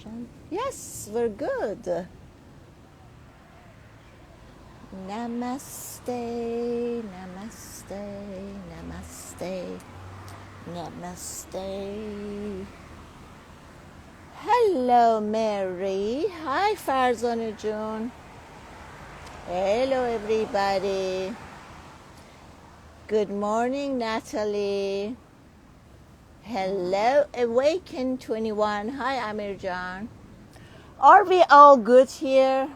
connection. Yes, we're good. Namaste, namaste, namaste, namaste. Hello, Mary. Hi, Farzana June. Hello, everybody. Good morning, Natalie. Hello, Awaken 21. Hi, Amir John. Are we all good here?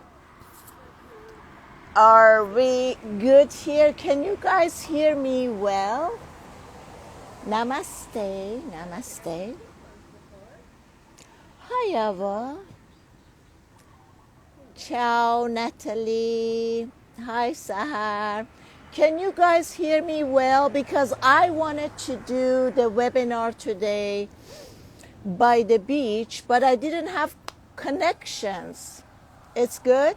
Are we good here? Can you guys hear me well? Namaste, namaste. Hi, Ava. Ciao, Natalie. Hi, Sahar. Can you guys hear me well? Because I wanted to do the webinar today by the beach, but I didn't have connections. It's good?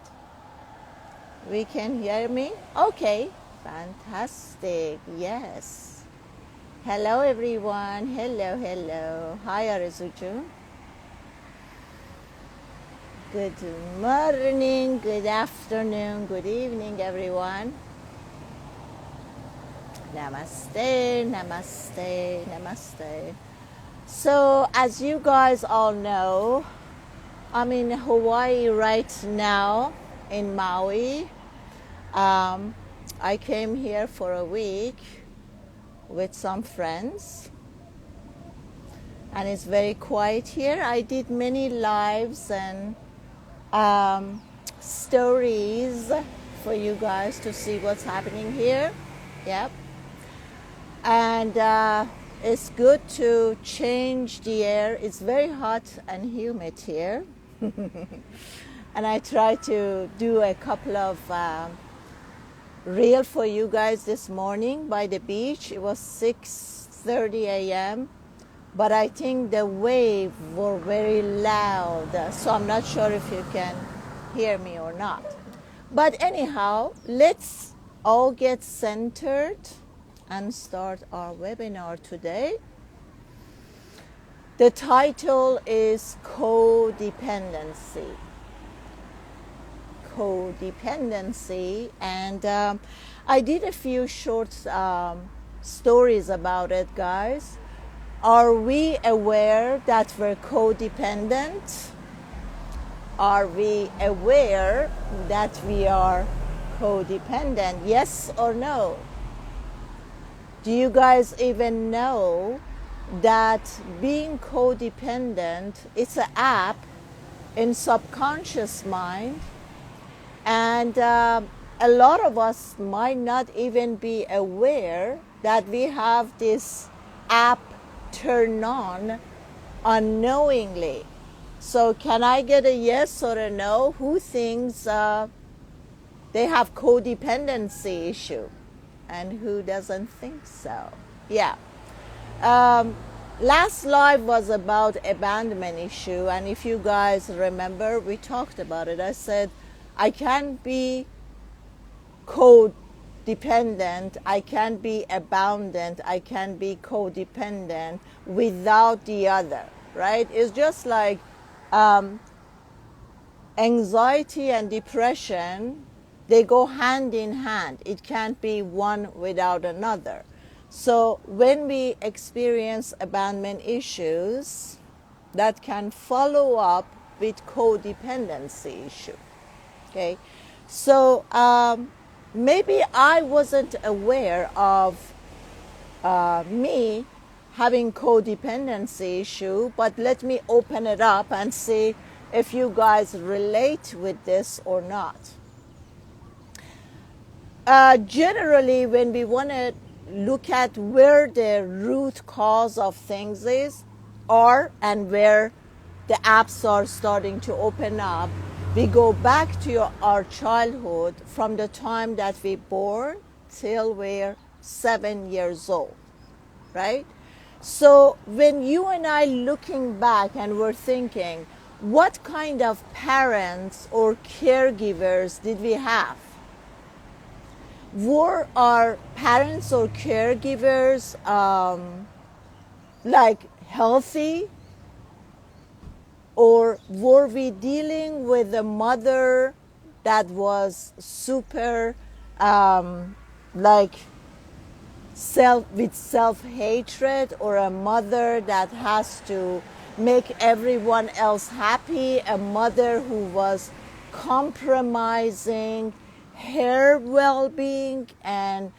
We can hear me? Okay, fantastic. Yes. Hello, everyone. Hello, hello. Hi, Arizuju. Good morning, good afternoon, good evening, everyone. Namaste, namaste, namaste. So, as you guys all know, I'm in Hawaii right now, in Maui. I came here for a week with some friends, and it's very quiet here. I did many lives and stories for you guys to see what's happening here. Yep. And it's good to change the air. It's very hot and humid here. And I try to do a couple of reel for you guys this morning by the beach. It was 6:30 a.m. But I think the waves were very loud, so I'm not sure if you can hear me or not. But anyhow, let's all get centered and start our webinar today. The title is CoDependency. Codependency, and I did a few short stories about it, guys. Are we aware that we're codependent? Are we aware that we are codependent? Yes or no? Do you guys even know that being codependent, it's an app in subconscious mind? And a lot of us might not even be aware that we have this app turned on unknowingly. So can I get a yes or a no? Who thinks they have codependency issue? And who doesn't think so? Yeah. Last live was about abandonment issue. And if you guys remember, we talked about it. I said, I can't be codependent, I can't be abandoned, I can't be codependent without the other, right? It's just like anxiety and depression, they go hand in hand. It can't be one without another. So when we experience abandonment issues, that can follow up with codependency issue. Okay, so maybe I wasn't aware of me having codependency issue, but let me open it up and see if you guys relate with this or not. Generally, when we want to look at where the root cause of things are and where the apps are starting to open up, we go back to our childhood from the time that we born till we're 7 years old, right? So when you and I looking back and we're thinking, what kind of parents or caregivers did we have? Were our parents or caregivers like healthy or were we dealing with a mother that was super like self-hatred, or a mother that has to make everyone else happy, a mother who was compromising her well-being and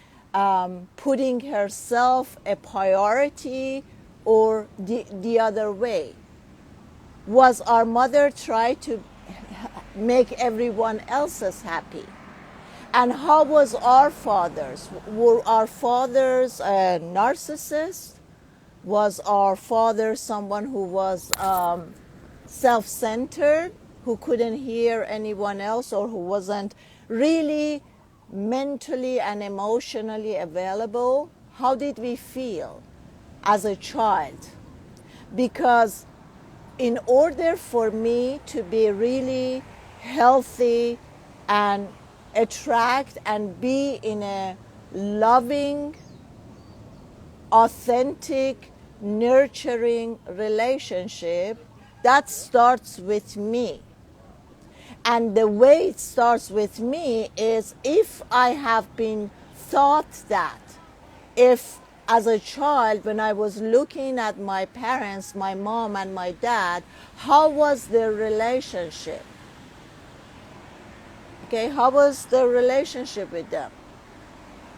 putting herself a priority, or the other way? Was our mother try to make everyone else's happy? And how was our fathers? Were our fathers a narcissist? Was our father someone who was self-centered, who couldn't hear anyone else, or who wasn't really mentally and emotionally available? How did we feel as a child? Because in order for me to be really healthy and attract and be in a loving, authentic, nurturing relationship, that starts with me. And the way it starts with me is if I have been taught that, if as a child, when I was looking at my parents, my mom and my dad, how was their relationship? Okay, how was the relationship with them?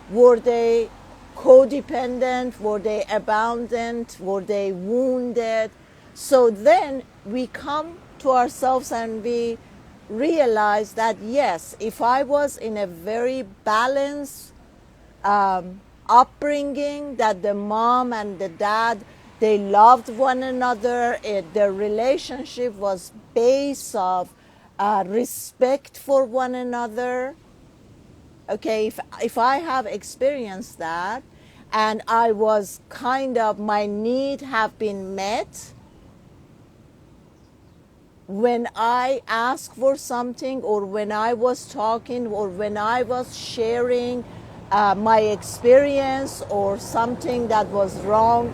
Were they codependent? Were they abandoned? Were they wounded? So then we come to ourselves and we realize that yes, if I was in a very balanced upbringing, that the mom and the dad, they loved one another, their relationship was based of respect for one another. Okay, if I have experienced that, and I was kind of, my need have been met when I asked for something, or when I was talking, or when I was sharing my experience or something that was wrong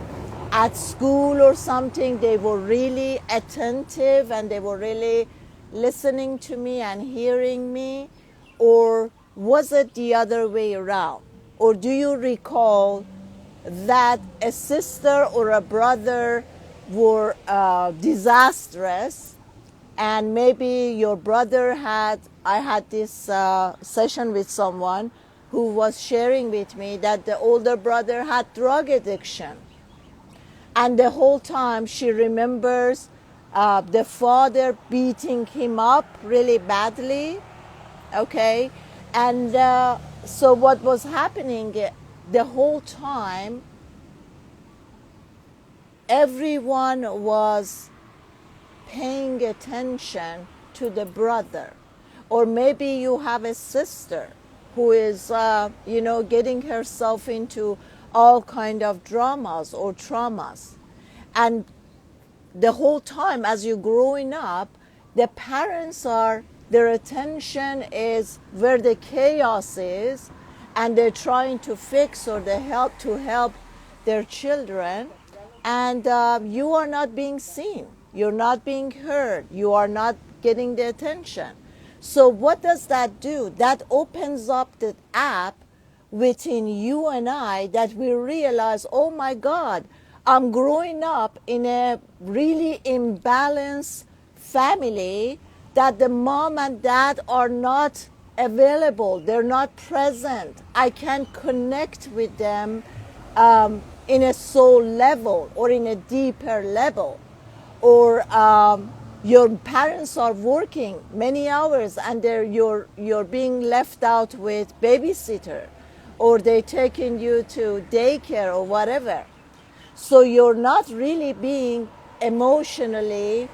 at school or something, they were really attentive and they were really listening to me and hearing me? Or was it the other way around? Or do you recall that a sister or a brother were disastrous, and maybe your brother I had this session with someone who was sharing with me that the older brother had drug addiction. And the whole time she remembers the father beating him up really badly. Okay? And so what was happening the whole time, everyone was paying attention to the brother. Or maybe you have a sister who is, getting herself into all kind of dramas or traumas. And the whole time as you're growing up, the parents their attention is where the chaos is, and they're trying to fix or they help their children, and you are not being seen, you're not being heard, you are not getting the attention. So what does that do? That opens up the app within you and I, that we realize, oh my God, I'm growing up in a really imbalanced family, that the mom and dad are not available, they're not present. I can't connect with them in a soul level or in a deeper level. Or your parents are working many hours and you're being left out with babysitter, or they're taking you to daycare or whatever. So you're not really being emotionally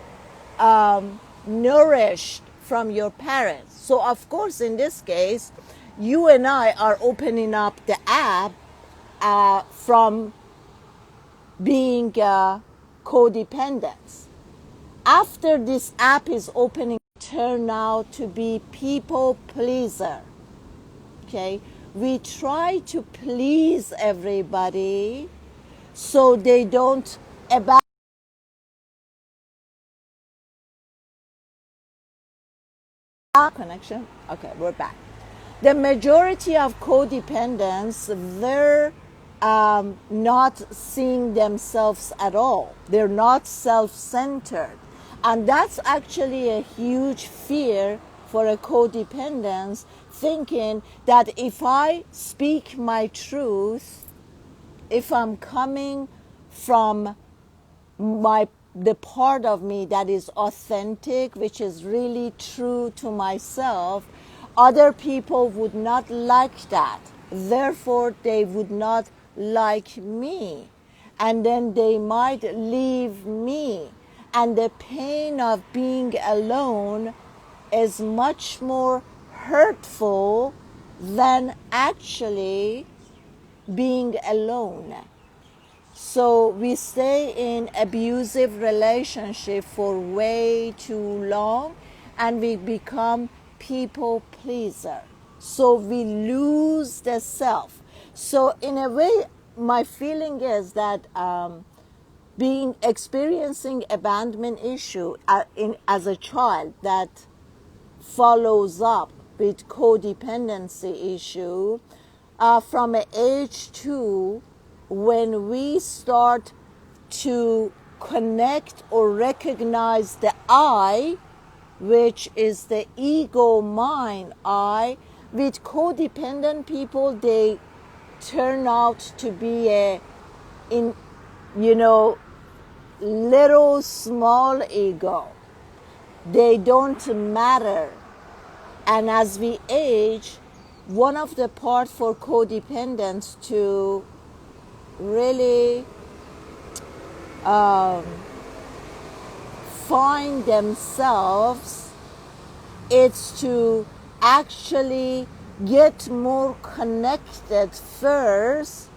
nourished from your parents. So of course, in this case, you and I are opening up the app from being codependent. After this app is opening, turn out to be people pleaser. Okay, we try to please everybody so they don't abandon Connection? Okay, we're back. The majority of codependents, they're not seeing themselves at all. They're not self-centered. And that's actually a huge fear for a codependent, thinking that if I speak my truth, if I'm coming from the part of me that is authentic, which is really true to myself, other people would not like that. Therefore, they would not like me. And then they might leave me. And the pain of being alone is much more hurtful than actually being alone. So we stay in abusive relationship for way too long, and we become people pleaser. So we lose the self. So in a way, my feeling is that experiencing abandonment issue as a child that follows up with codependency issue from age 2, when we start to connect or recognize the I, which is the ego mind I. With codependent people, they turn out to be little small ego. They don't matter. And as we age, one of the parts for codependents to really find themselves, it's to actually get more connected first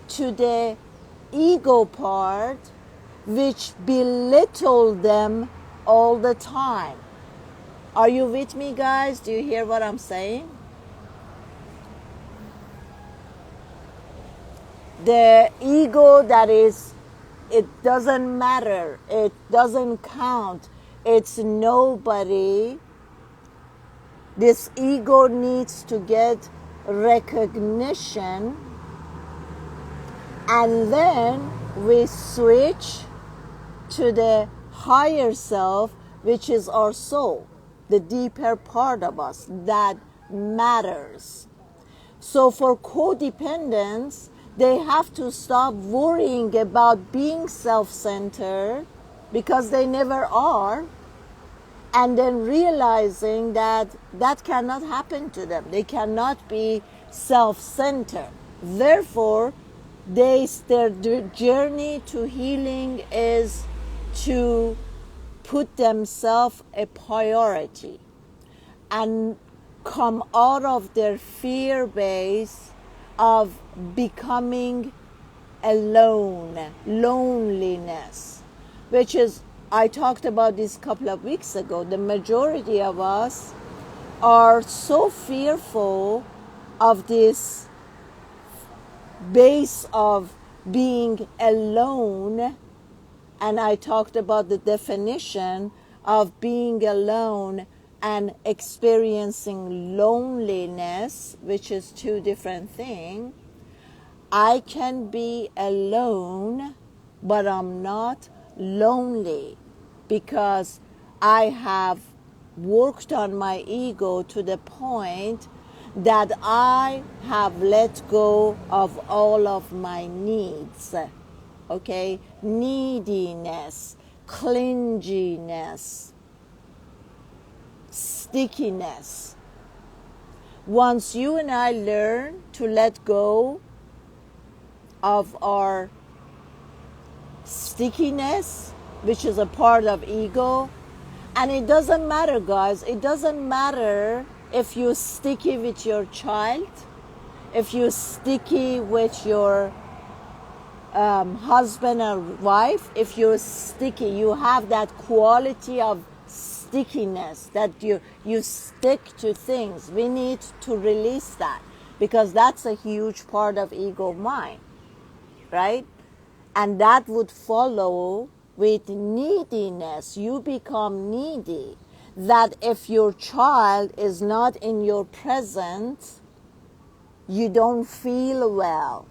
to the ego part, which belittle them all the time. Are you with me, guys? Do you hear what I'm saying? The ego that is, it doesn't matter, it doesn't count, it's nobody. This ego needs to get recognition, and then we switch to the higher self, which is our soul, the deeper part of us that matters. So for codependents, they have to stop worrying about being self-centered, because they never are, and then realizing that that cannot happen to them. They cannot be self-centered. Therefore, their journey to healing is to put themselves a priority and come out of their fear base of becoming alone, loneliness, which is, I talked about this a couple of weeks ago. The majority of us are so fearful of this base of being alone, and I talked about the definition of being alone and experiencing loneliness, which is two different things. I can be alone, but I'm not lonely, because I have worked on my ego to the point that I have let go of all of my needs. Okay? Neediness, clinginess, stickiness. Once you and I learn to let go of our stickiness, which is a part of ego, and it doesn't matter, guys, it doesn't matter if you're sticky with your child, if you're sticky with your husband or wife, if you're sticky, you have that quality of stickiness that you stick to things. We need to release that, because that's a huge part of ego mind, right? And that would follow with neediness. You become needy. that if your child is not in your presence, you don't feel well.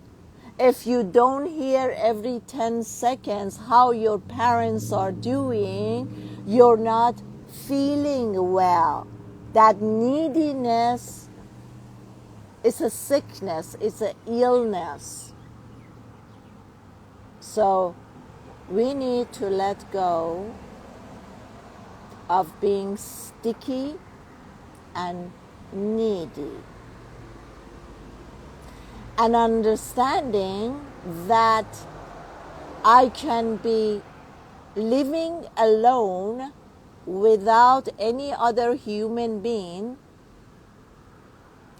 If you don't hear every 10 seconds how your parents are doing, you're not feeling well. That neediness is a sickness, it's an illness. So we need to let go of being sticky and needy. And understanding that I can be living alone without any other human being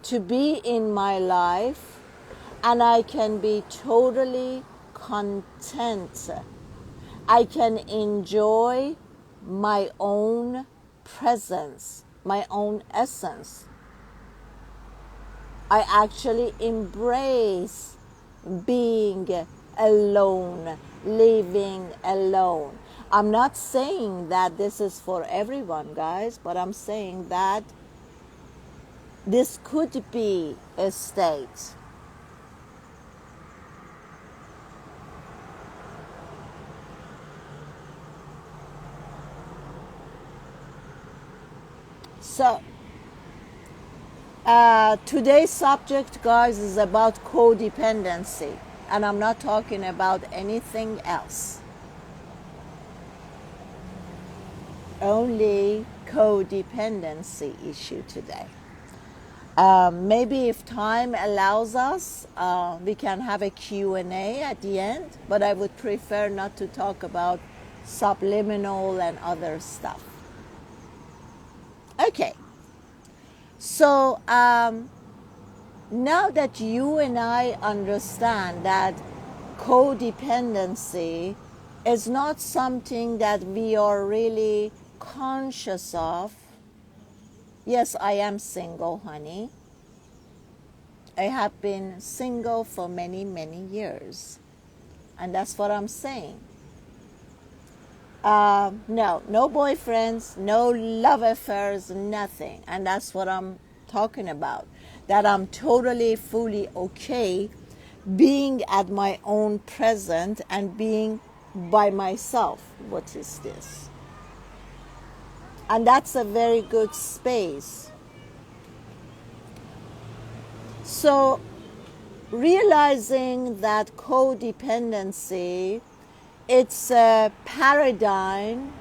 to be in my life, and I can be totally content. I can enjoy my own presence, my own essence. I actually embrace being alone, living alone. I'm not saying that this is for everyone, guys, but I'm saying that this could be a state. So, today's subject, guys, is about codependency, and I'm not talking about anything else. Only codependency issue today. Maybe if time allows us, we can have a Q&A at the end, but I would prefer not to talk about subliminal and other stuff. Okay. So now that you and I understand that codependency is not something that we are really conscious of. Yes, I am single, honey. I have been single for many, many years. And that's what I'm saying. No boyfriends, no love affairs, nothing. And that's what I'm talking about. That I'm totally, fully okay being at my own present and being by myself. What is this? And that's a very good space. So realizing that codependency, it's a paradigm,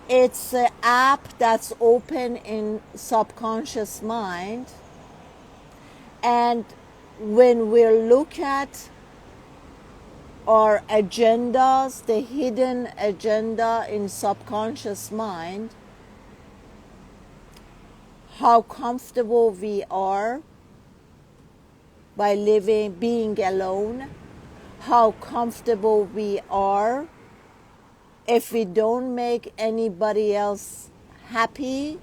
it's an app that's open in subconscious mind. And when we look at our agendas, the hidden agenda in subconscious mind, how comfortable we are by being alone, how comfortable we are if we don't make anybody else happy,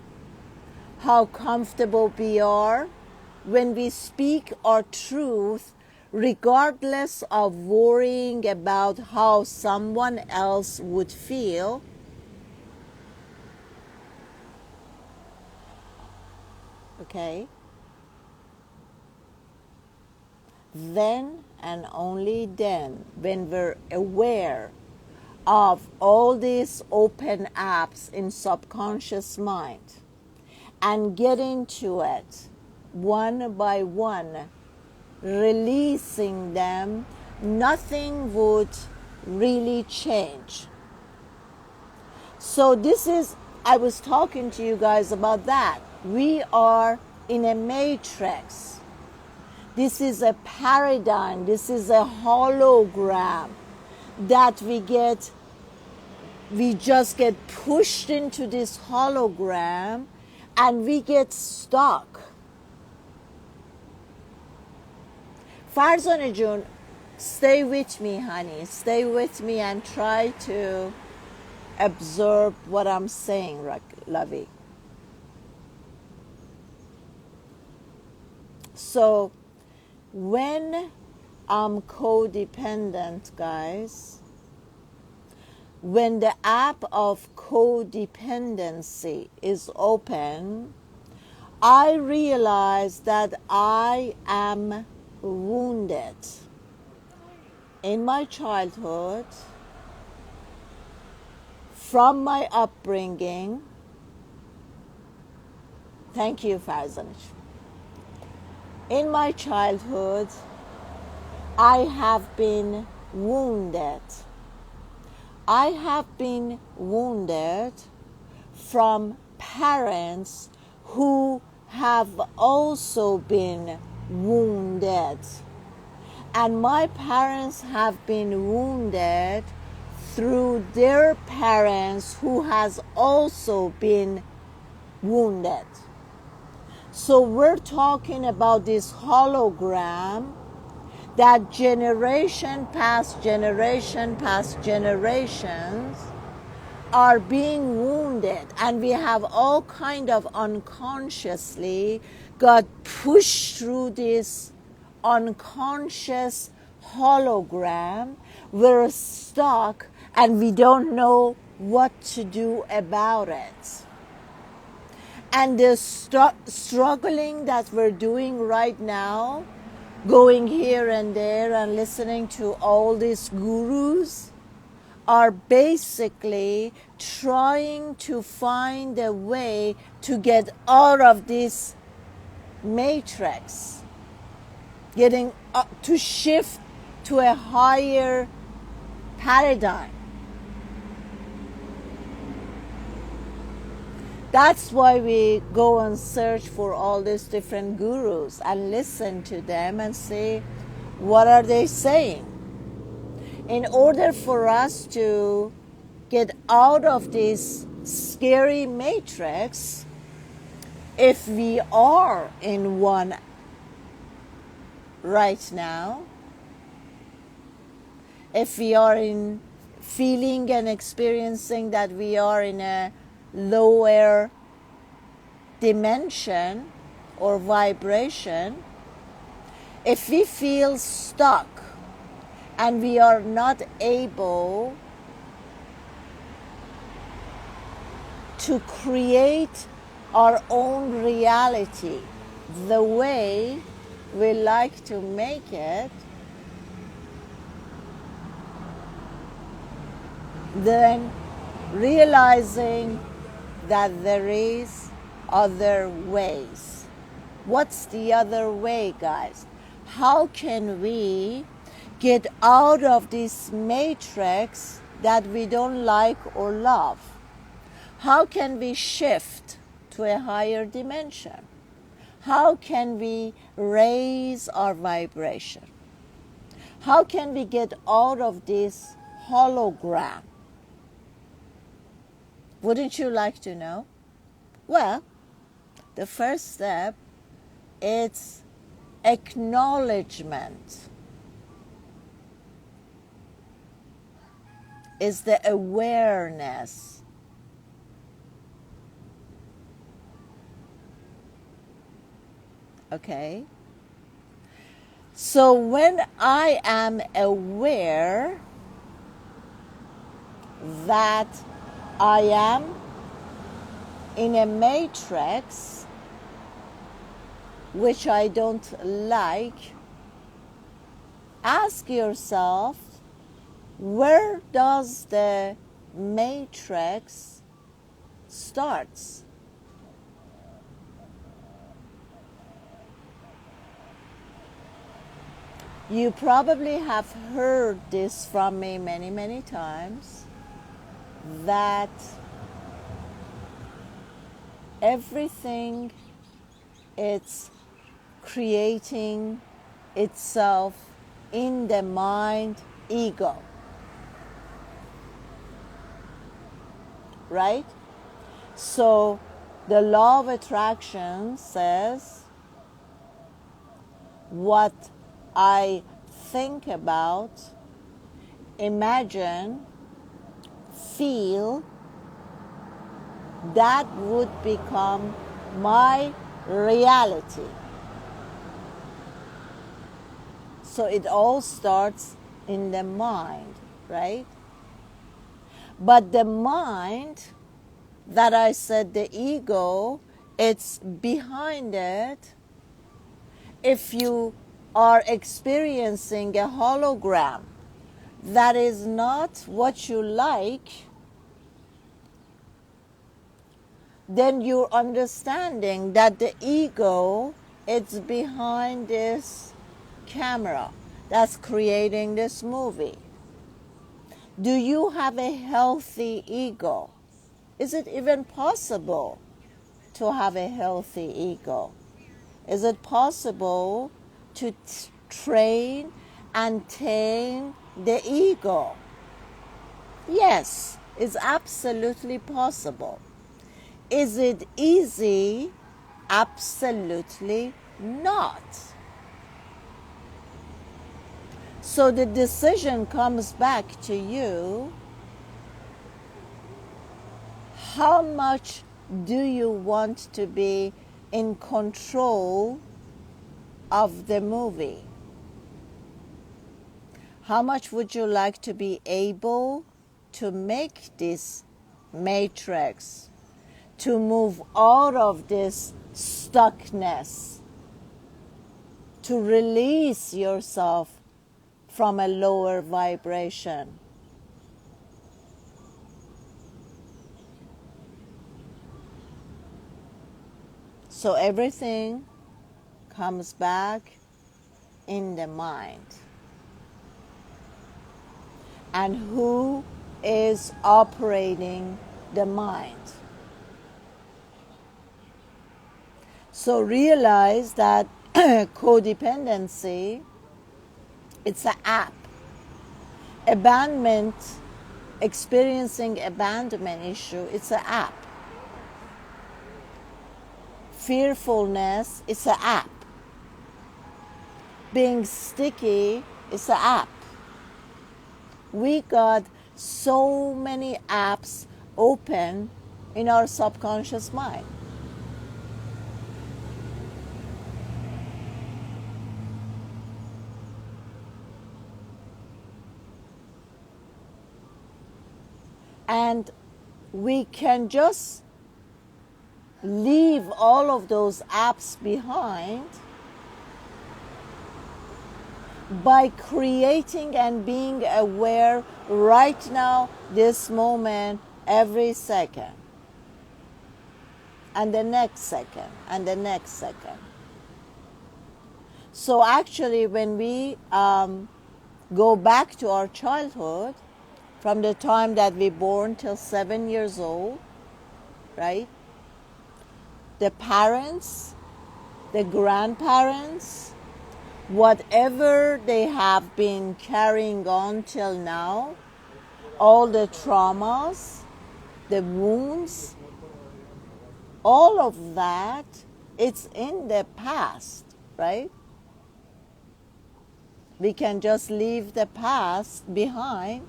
how comfortable we are when we speak our truth regardless of worrying about how someone else would feel. Okay? Then and only then, when we're aware of all these open apps in subconscious mind and get into it one by one, releasing them, nothing would really change. So I was talking to you guys about that. We are in a matrix. This is a paradigm. This is a hologram that we just get pushed into this hologram and we get stuck. Farzana Jun, stay with me, honey. Stay with me and try to absorb what I'm saying, lovey. So when I'm codependent, guys, when the app of codependency is open, I realize that I am wounded in my childhood from my upbringing. Thank you, Farzanich. In my childhood, I have been wounded. I have been wounded from parents who have also been wounded. And my parents have been wounded through their parents who has also been wounded. So we're talking about this hologram that generation past generations are being wounded, and we have all kind of unconsciously got pushed through this unconscious hologram. We're stuck and we don't know what to do about it. And the struggling that we're doing right now, going here and there and listening to all these gurus, are basically trying to find a way to get out of this matrix, getting up to shift to a higher paradigm. That's why we go and search for all these different gurus and listen to them and see what are they saying. In order for us to get out of this scary matrix, if we are in one right now, if we are in feeling and experiencing that we are in a lower dimension or vibration, if we feel stuck and we are not able to create our own reality the way we like to make it, then realizing that there is other ways. What's the other way, guys? How can we get out of this matrix that we don't like or love? How can we shift to a higher dimension? How can we raise our vibration? How can we get out of this hologram? Wouldn't you like to know? Well, the first step is acknowledgement. Is the awareness. Okay? So when I am aware that I am in a matrix which I don't like, ask yourself, where does the matrix starts? You probably have heard this from me many, many times, that everything is creating itself in the mind ego. Right? So the law of attraction says what I think about, imagine, feel, that would become my reality. So it all starts in the mind, right? But the mind that I said, the ego, it's behind it. If you are experiencing a hologram that is not what you like, then you're understanding that the ego, it's behind this camera that's creating this movie. Do you have a healthy ego? Is it even possible to have a healthy ego? Is it possible to train and tame the ego? Yes, it's absolutely possible. Is it easy? Absolutely not. So the decision comes back to you. How much do you want to be in control of the movie? How much would you like to be able to make this matrix, to move out of this stuckness, to release yourself from a lower vibration? So everything comes back in the mind. And who is operating the mind? So realize that codependency, it's an app. Abandonment, experiencing abandonment issue, it's an app. Fearfulness, it's an app. Being sticky, it's an app. We got so many apps open in our subconscious mind. And we can just leave all of those apps behind by creating and being aware right now, this moment, every second, and the next second, and the next second. So actually, when we go back to our childhood, from the time that we born till 7 years old, right? The parents, the grandparents, whatever they have been carrying on till now, all the traumas, the wounds, all of that, it's in the past, right? We can just leave the past behind,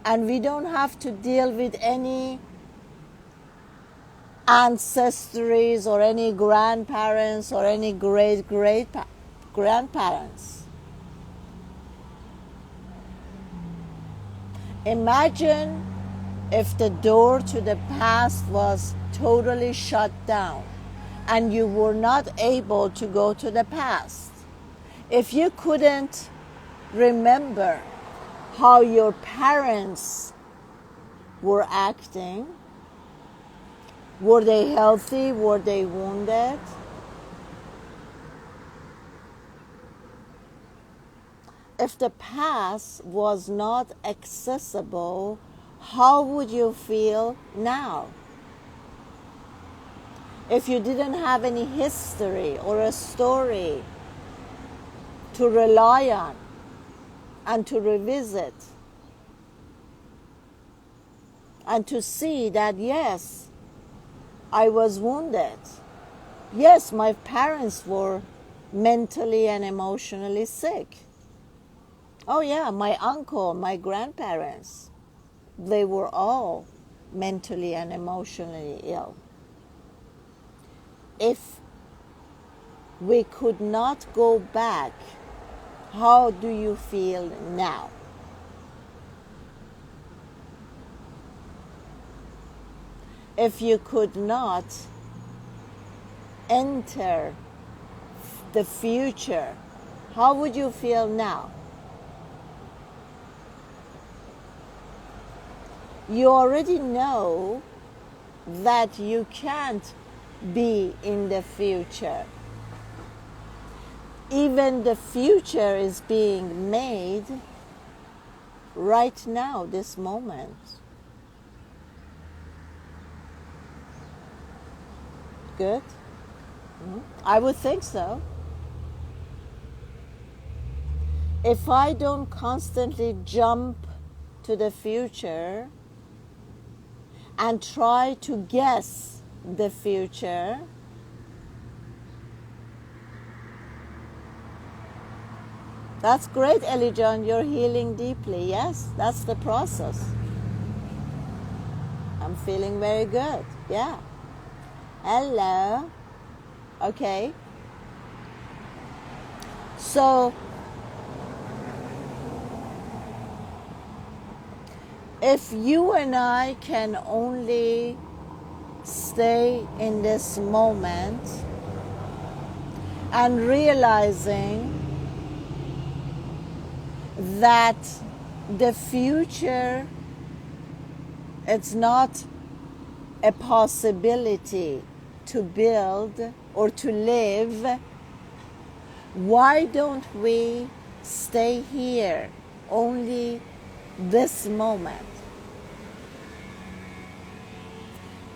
and we don't have to deal with any ancestries or any grandparents or any great-grandparents. Imagine if the door to the past was totally shut down and you were not able to go to the past. If you couldn't remember how your parents were acting, were they healthy? Were they wounded? If the past was not accessible, how would you feel now? If you didn't have any history or a story to rely on and to revisit and to see that, yes, I was wounded. Yes, my parents were mentally and emotionally sick. Oh yeah, my uncle, my grandparents, they were all mentally and emotionally ill. If we could not go back, how do you feel now? if you could not enter the future, how would you feel now? You already know that you can't be in the future. Even the future is being made right now, this moment. Good? I would think so. If I don't constantly jump to the future and try to guess the future, that's great, Ellie John. You're healing deeply. Yes, that's the process. I'm feeling very good. Yeah. Hello. Okay. So, if you and I can only stay in this moment and realizing that the future, it's not a possibility to build or to live, why don't we stay here, only this moment?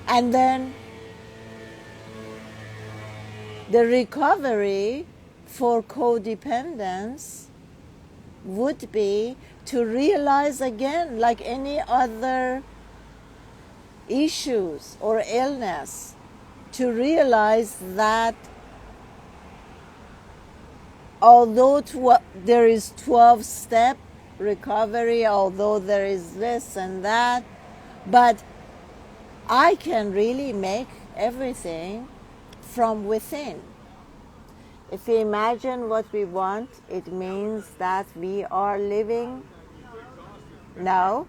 And then the recovery for codependence would be to realize again, like any other issues or illness, to realize that although there is 12-step recovery, although there is this and that, but I can really make everything from within. If we imagine what we want, it means that we are living now.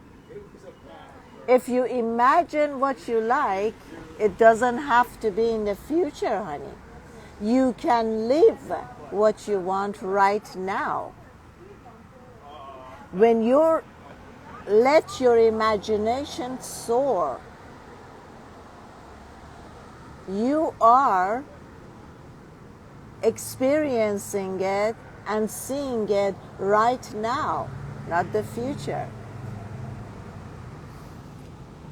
If you imagine what you like, it doesn't have to be in the future, honey. You can live what you want right now. When you let your imagination soar, you are experiencing it and seeing it right now, not the future.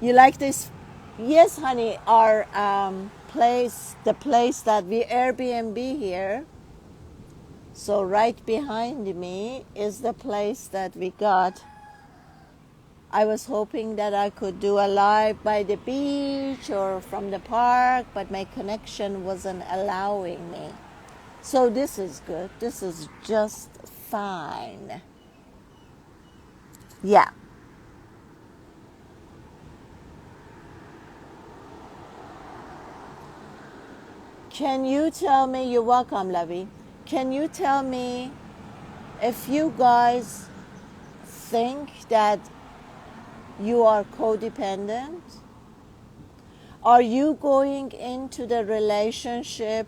You like this? Yes, honey, our place, the place that we Airbnb here, so right behind me is the place that we got. I was hoping that I could do a live by the beach or from the park, but my connection wasn't allowing me. So this is good. This is just fine. Yeah. Can you tell me, you're welcome, Lovey. Can you tell me if you guys think that you are codependent? Are you going into the relationship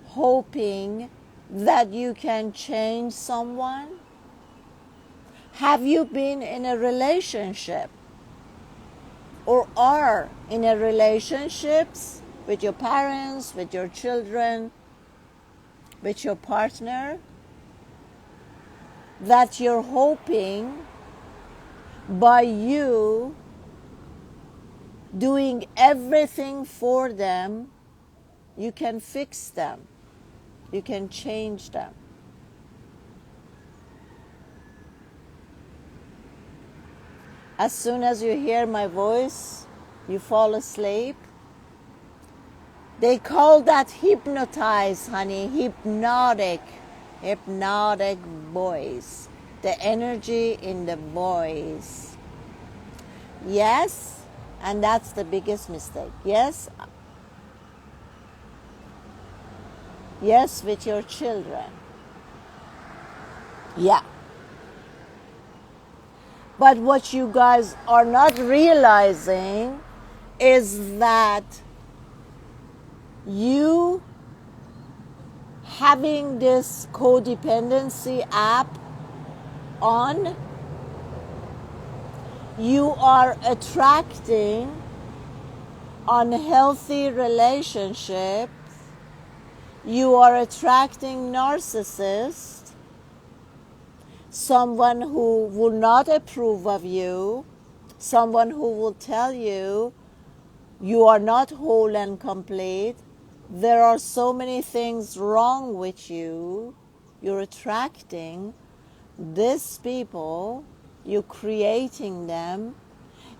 hoping that you can change someone? Have you been in a relationship or are in a relationships with your parents, with your children, with your partner, that you're hoping by you doing everything for them, you can fix them, you can change them? As soon as you hear my voice, you fall asleep. They call that hypnotize, honey, hypnotic voice. The energy in the voice. Yes, and that's the biggest mistake. Yes, yes, with your children. Yeah. But what you guys are not realizing is that you having this codependency app on, you are attracting unhealthy relationships, you are attracting narcissists, someone who will not approve of you, someone who will tell you you are not whole and complete, there are so many things wrong with you. You're attracting these people, you're creating them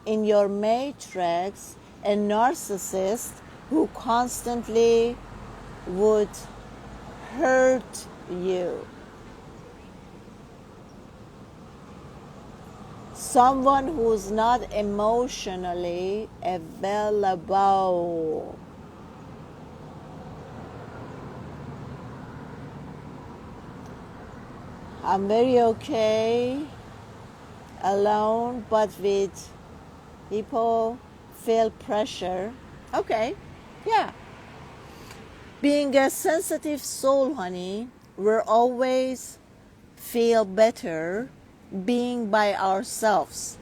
in your matrix, a narcissist who constantly would hurt you. Someone who's not emotionally available. I'm very okay alone, but with people feel pressure. Okay, yeah. Being a sensitive soul, honey, we'll always feel better being by ourselves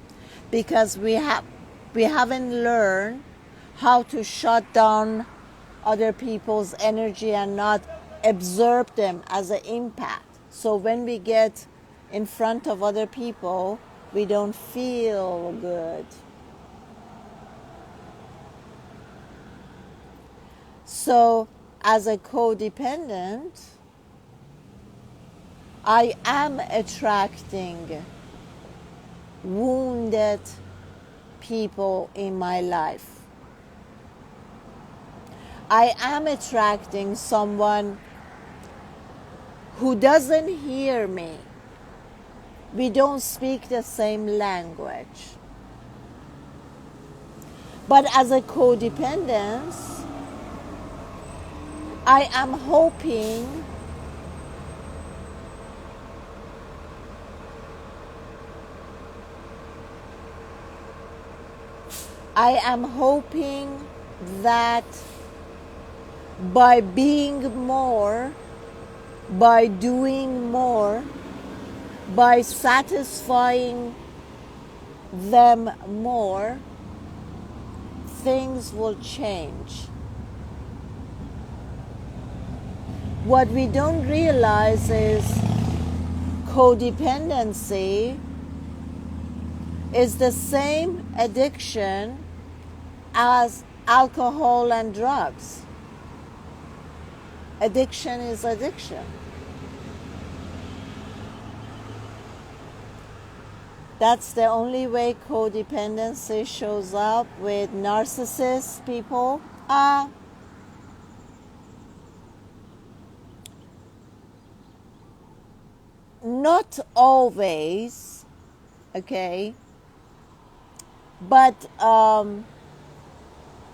because we haven't learned how to shut down other people's energy and not absorb them as an impact. So when we get in front of other people, we don't feel good. So as a codependent, I am attracting wounded people in my life. I am attracting someone who doesn't hear me. We don't speak the same language. But as a codependent, I am hoping that by being more, by doing more, by satisfying them more, things will change. What we don't realize is codependency is the same addiction as alcohol and drugs. Addiction is addiction. That's the only way codependency shows up with narcissist people. Not always, okay? But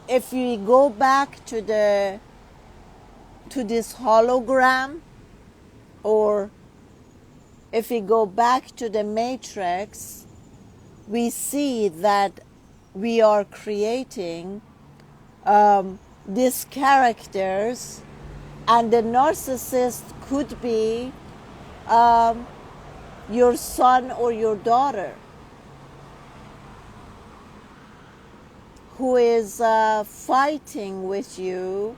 if we go back to this hologram, or if we go back to the matrix, we see that we are creating these characters, and the narcissist could be your son or your daughter who is fighting with you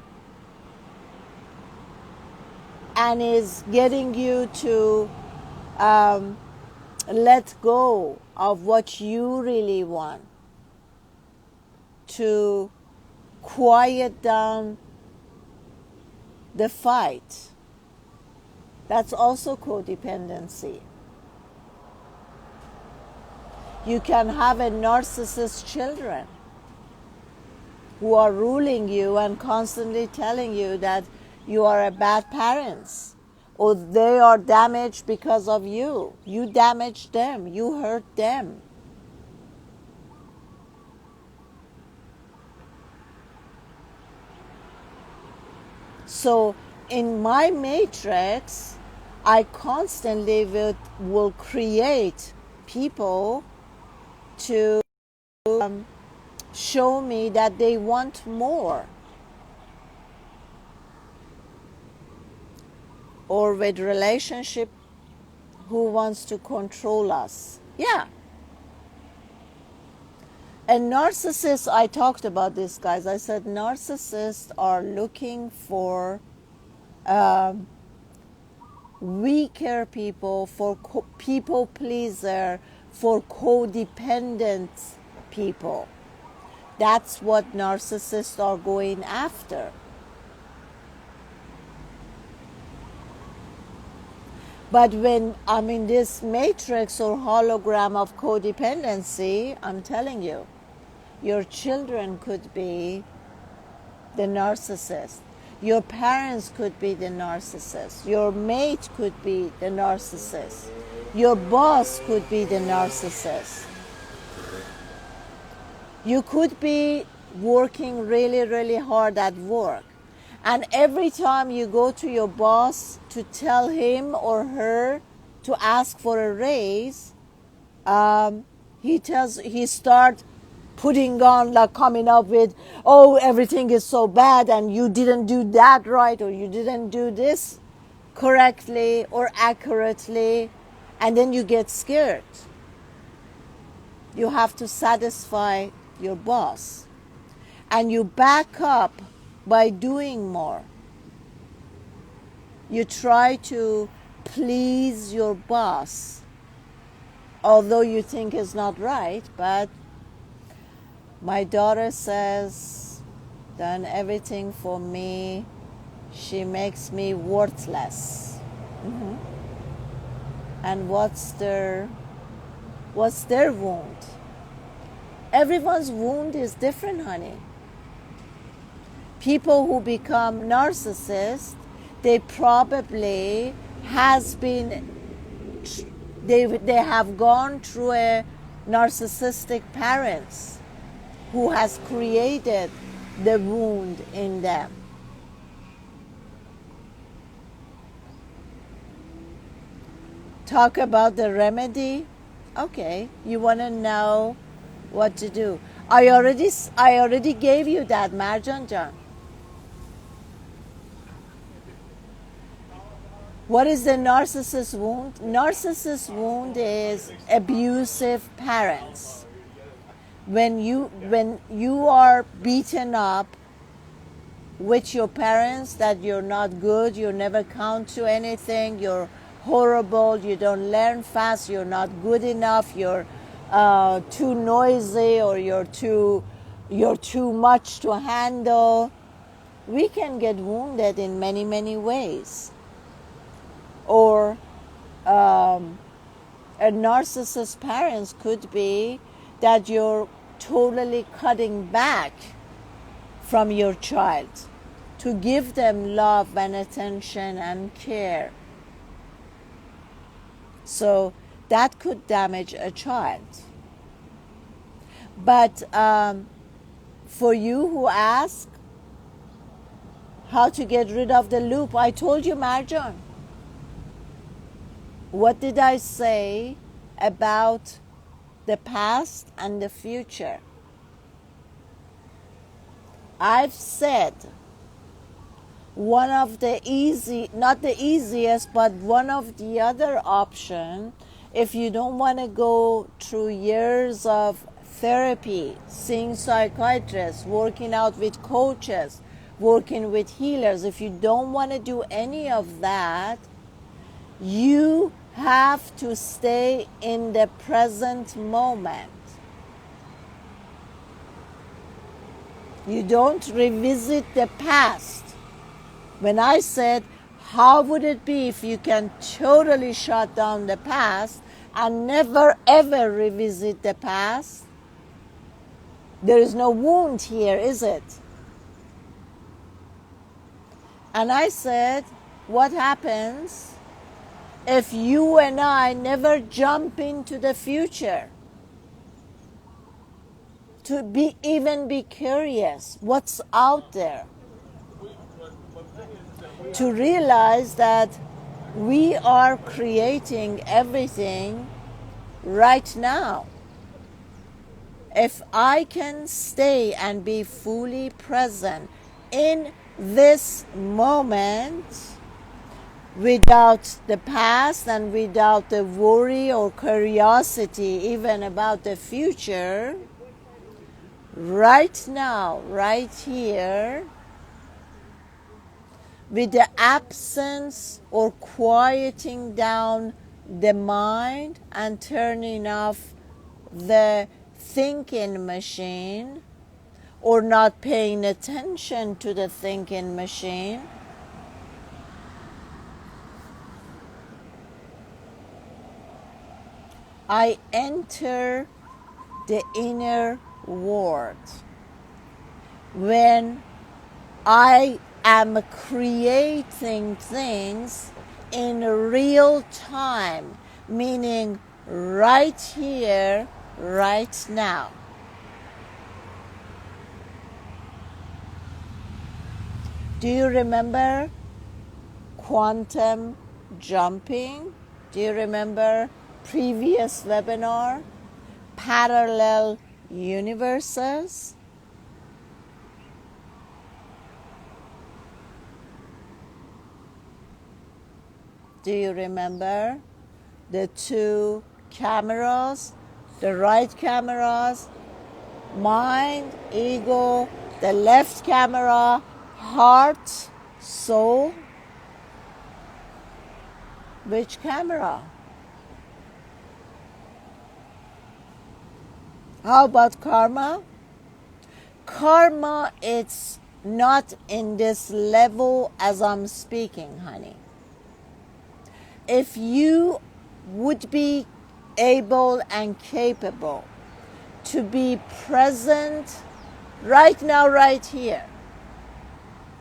and is getting you to let go of what you really want, to quiet down the fight. That's also codependency. You can have a narcissist children who are ruling you and constantly telling you that you are a bad parents, or they are damaged because of you. You damaged them. You hurt them. So in my matrix, I constantly will create people to show me that they want more. Or with relationship, who wants to control us. Yeah. And narcissists, I talked about this, guys. I said narcissists are looking for weaker people, for people pleaser, for codependent people. That's what narcissists are going after. But when I'm in this matrix or hologram of codependency, I'm telling you, your children could be the narcissist. Your parents could be the narcissist. Your mate could be the narcissist. Your boss could be the narcissist. You could be working really, really hard at work. And every time you go to your boss to tell him or her to ask for a raise, he starts putting on, like coming up with, oh, everything is so bad and you didn't do that right, or you didn't do this correctly or accurately, and then you get scared. You have to satisfy your boss, and you back up by doing more. You try to please your boss, although you think it's not right. But my daughter says, done everything for me. She makes me worthless. Mm-hmm. And what's their wound? Everyone's wound is different, honey. People who become narcissists, they probably they have gone through a narcissistic parents who has created the wound in them. Talk about the remedy. Okay, you want to know what to do. I already gave you that, Marjan Jan. What is the narcissist wound? Narcissist wound is abusive parents. When you are beaten up with your parents that you're not good, you never count to anything, you're horrible, you don't learn fast, you're not good enough, you're too noisy, or you're too much to handle. We can get wounded in many, many ways. Or a narcissist parents could be that you're totally cutting back from your child to give them love and attention and care. So that could damage a child. But for you who ask how to get rid of the loop, I told you, Marjan. What did I say about the past and the future? I've said one of the not the easiest, but one of the other option, if you don't want to go through years of therapy, seeing psychiatrists, working out with coaches, working with healers, if you don't want to do any of that, you have to stay in the present moment. You don't revisit the past. When I said, how would it be if you can totally shut down the past and never ever revisit the past? There is no wound here, is it? And I said, what happens if you and I never jump into the future to even be curious what's out there, to realize that we are creating everything right now. If I can stay and be fully present in this moment without the past and without the worry or curiosity even about the future, right now, right here, with the absence or quieting down the mind and turning off the thinking machine, or not paying attention to the thinking machine, I enter the inner world. When I am creating things in real time, meaning right here, right now. Do you remember quantum jumping? Do you remember previous webinar? Parallel universes? Do you remember the two cameras, the right cameras, mind, ego, the left camera, heart, soul? Which camera? How about karma? Karma, it's not in this level as I'm speaking, honey. If you would be able and capable to be present right now, right here,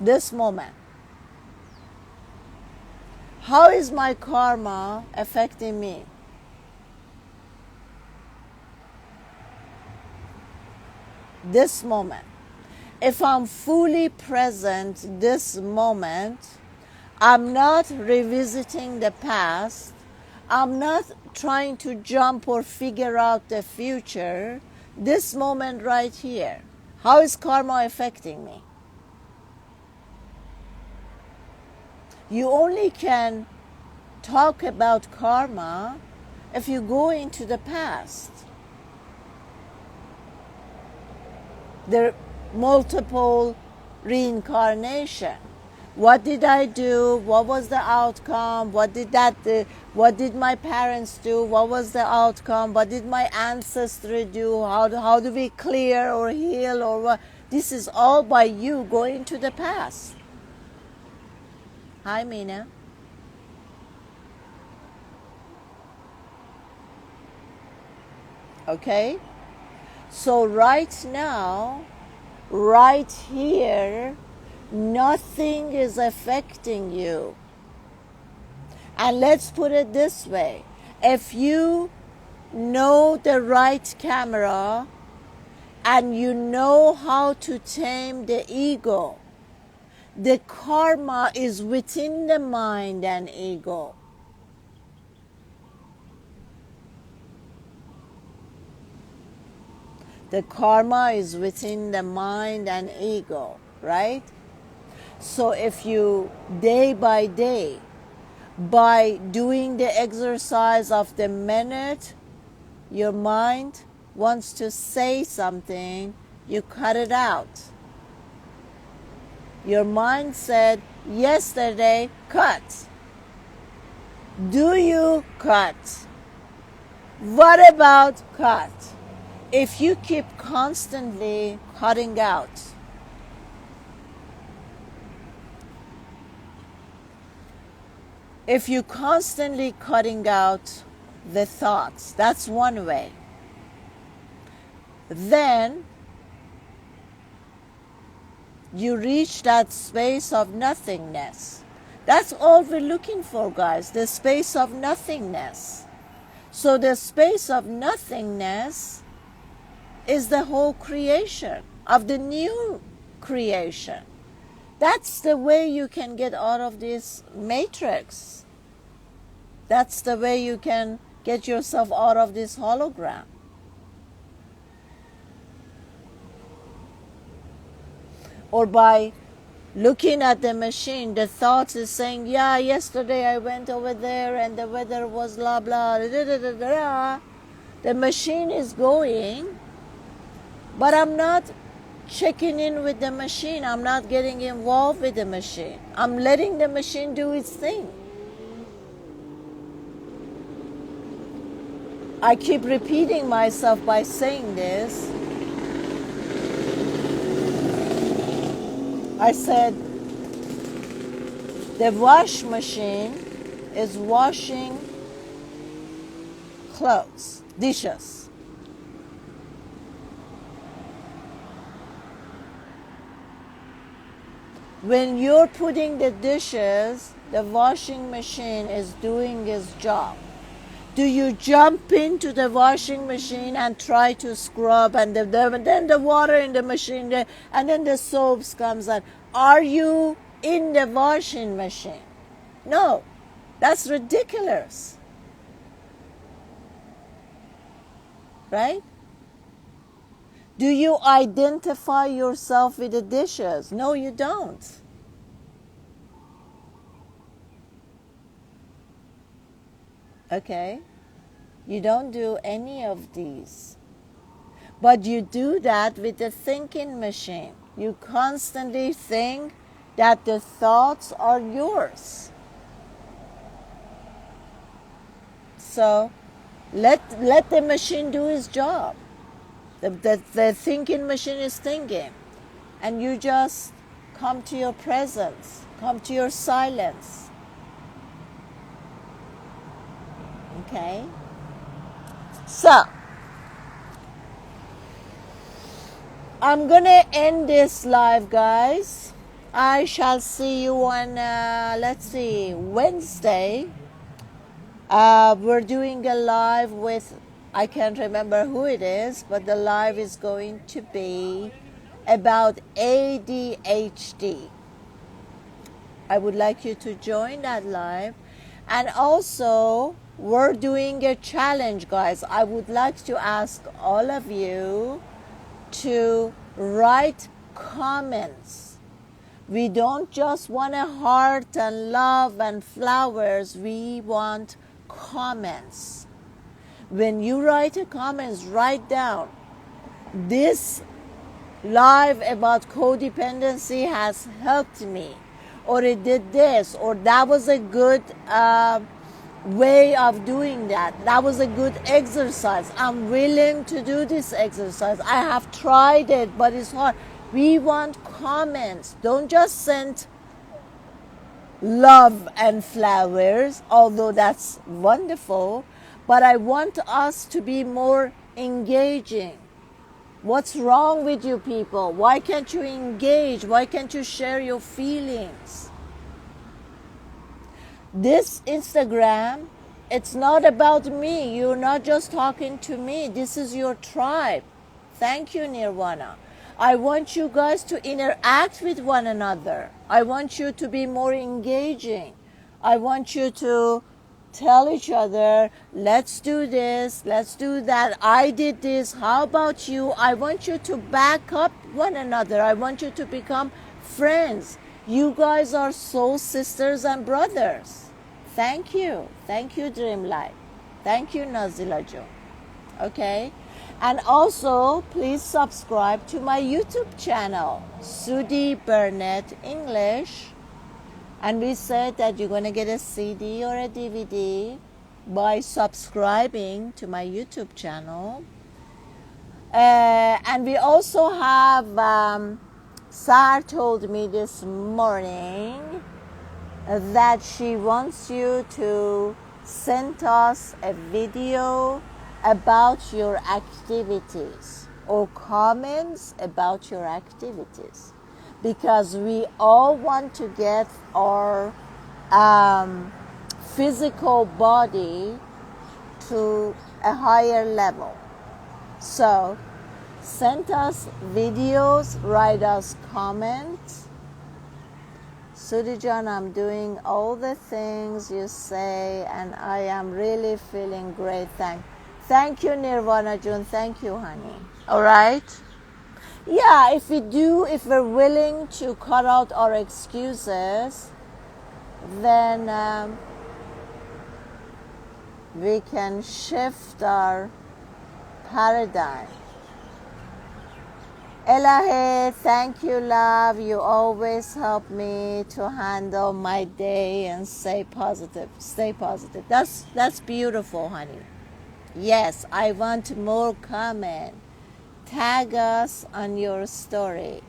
this moment, how is my karma affecting me? This moment. If I'm fully present this moment, I'm not revisiting the past, I'm not trying to jump or figure out the future, this moment right here. How is karma affecting me? You only can talk about karma if you go into the past. There are multiple reincarnation. What did I do? What was the outcome? What did my parents do? What was the outcome? What did my ancestry do? How do we clear or heal or what? This is all by you going to the past. Hi, Mina. Okay? So right now, right here, nothing is affecting you. And let's put it this way. If you know the right camera and you know how to tame the ego, the karma is within the mind and ego. The karma is within the mind and ego, right? So if you, day by day, by doing the exercise of the minute, your mind wants to say something, you cut it out. Your mind said, yesterday, cut. Do you cut? What about cut? If you keep constantly cutting out, if you constantly cutting out the thoughts, that's one way. Then you reach that space of nothingness. That's all we're looking for, guys, the space of nothingness. So the space of nothingness is the whole creation of the new creation. That's the way you can get out of this matrix. That's the way you can get yourself out of this hologram. or by looking at the machine, the thoughts is saying, yeah, yesterday I went over there and the weather was blah, blah, da, da, da, da, da. The machine is going, but I'm not checking in with the machine. I'm not getting involved with the machine. I'm letting the machine do its thing. I keep repeating myself by saying this. I said, the wash machine is washing clothes, dishes. When you're putting the dishes, the washing machine is doing its job. Do you jump into the washing machine and try to scrub, and then the water in the machine, and then the soaps comes out? Are you in the washing machine? No, that's ridiculous. Right? Do you identify yourself with the dishes? No, you don't. Okay? You don't do any of these. But you do that with the thinking machine. You constantly think that the thoughts are yours. So let the machine do its job. The thinking machine is thinking. And you just come to your presence, come to your silence. Okay? So, I'm going to end this live, guys. I shall see you on, Wednesday. We're doing a live with, I can't remember who it is, but the live is going to be about ADHD. I would like you to join that live. And also, we're doing a challenge, guys. I would like to ask all of you to write comments. We don't just want a heart and love and flowers. We want comments. When you write a comments, write down, this live about codependency has helped me, or it did this, or that was a good way of doing that. That was a good exercise. I'm willing to do this exercise. I have tried it, but it's hard. We want comments. Don't just send love and flowers, although that's wonderful, but I want us to be more engaging. What's wrong with you people? Why can't you engage? Why can't you share your feelings? This Instagram, it's not about me. You're not just talking to me. This is your tribe. Thank you, Nirvana. I want you guys to interact with one another. I want you to be more engaging. I want you to tell each other, let's do this, let's do that. I did this. How about you? I want you to back up one another. I want you to become friends. You guys are soul sisters and brothers. Thank you. Thank you, Dreamlight. Thank you, Nazila Jo. Okay? And also, please subscribe to my YouTube channel, Sudi Burnett English. And we said that you're going to get a CD or a DVD by subscribing to my YouTube channel. And we also have, Sar told me this morning that she wants you to send us a video about your activities or comments about your activities, because we all want to get our physical body to a higher level. So send us videos, write us comments. Sudijan, I'm doing all the things you say and I am really feeling great. Thank you, Nirvana June. Thank you, honey. All right. Yeah, if we're willing to cut out our excuses, then we can shift our paradigm. Elahe, thank you, love. You always help me to handle my day and stay positive. Stay positive. That's beautiful, honey. Yes, I want more comment. Tag us on your story.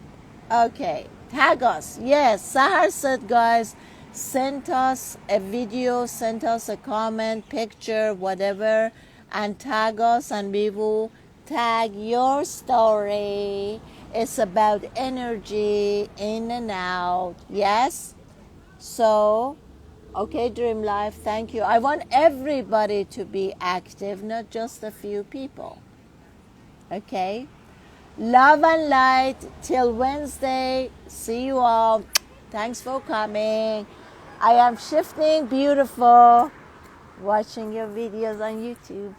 Okay, tag us. Yes, Sahar said, guys, send us a video, send us a comment, picture, whatever, and tag us, and we will tag your story. It's about energy in and out. Yes? So, okay, Dream Life, thank you. I want everybody to be active, not just a few people. Okay? Love and light till Wednesday. See you all. Thanks for coming. I am shifting beautiful. Watching your videos on YouTube.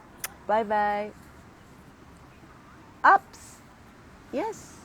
Bye bye. Ups. Yes.